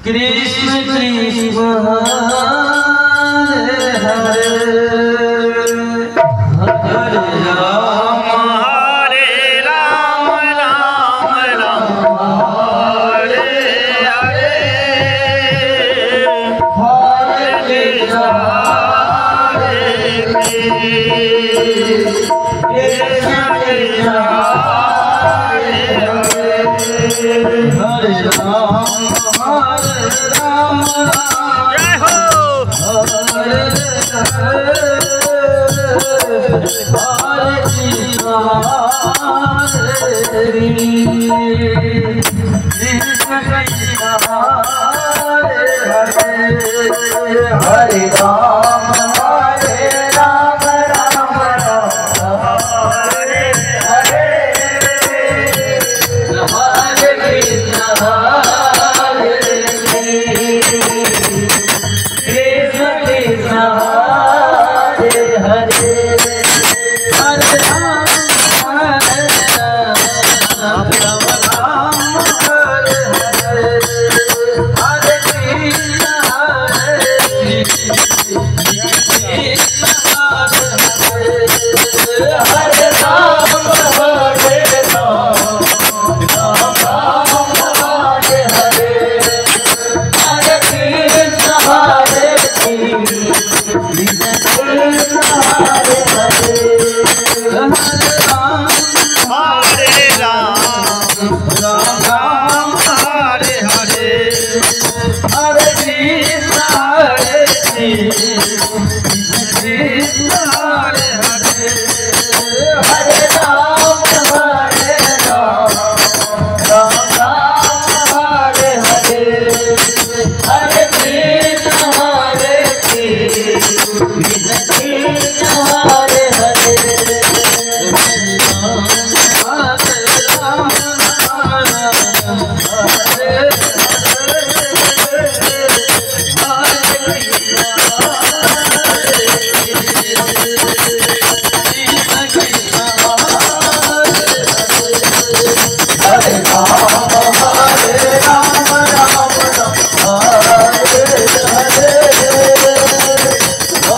कृष्ण कृष्ण हरे हरे हरे राम हरे राम राम राम हरे हरे हरे कृष्ण हरे कृष्ण कृष्ण हरे राम जय हो हरे हरे कृष्ण हरे कृष्ण कृष्ण हरे राम राम राम हरे हरे हरे कृष्ण हरे कृष्ण कृष्ण हरे हरे हरे राम राम राम हरे हरे हरे कृष्ण हरे कृष्ण हरे राम हरे राम राम राम हरे हरे हरे कृष्ण हरे कृष्ण कृष्ण हरे हरे हरे राम हरे राम राम राम हरे हरे हरे कृष्ण हरे कृष्ण कृष्ण हरे हरे हरे राम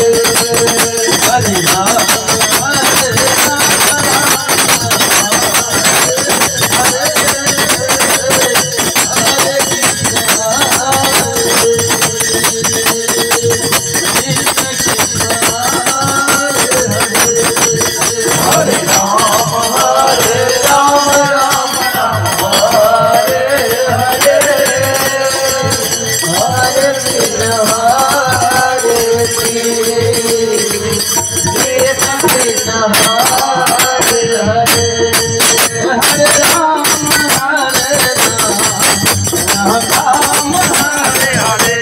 राम राम हरे हरे हरे कृष्ण हरे कृष्ण कृष्ण हरे हरे हरे राम राम हरे हरे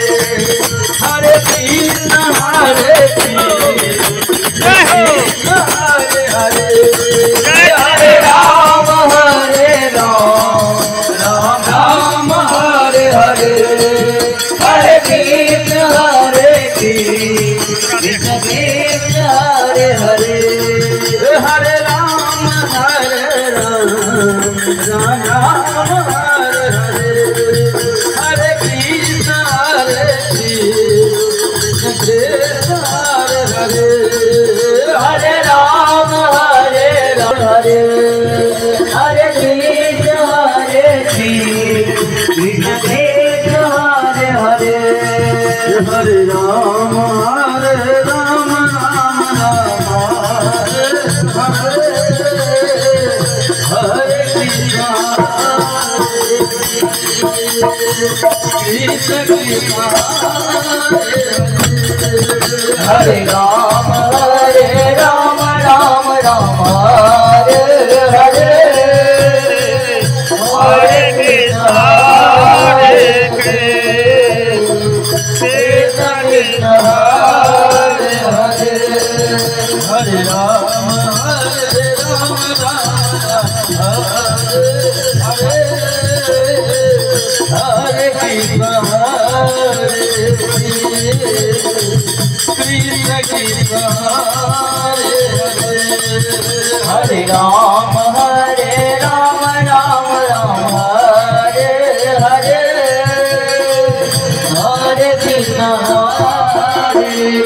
हरे कृष्ण हरे कृष्ण कृष्ण हरे हरे हरे राम हरे राम राम हरे हरे हरे कृष्ण हरे कृष्ण कृष्ण हरे हरे हरे राम राम हरे हरे हरे कृष्ण हरे कृष्ण हरे हरे हरे राम राम राम हरे हरे हरे कृष्ण कृष्ण कृष्ण हरे हरे हरे राम राम राम हरे हरे हरे कृष्ण कृष्ण हरे हरे हरे राम हरे हरे कृष्ण कृष्ण कृष्ण हरे हरे हरे राम राम राम हरे हरे हरे कृष्ण कृष्ण हरे राम राम राम हरे हरे हरे कृष्ण हरे कृष्ण कृष्ण हरे हरे हरे राम राम हरे हरे हरे कृष्ण कृष्ण हरे राम राम राम हरे हरे हरे कृष्ण हरे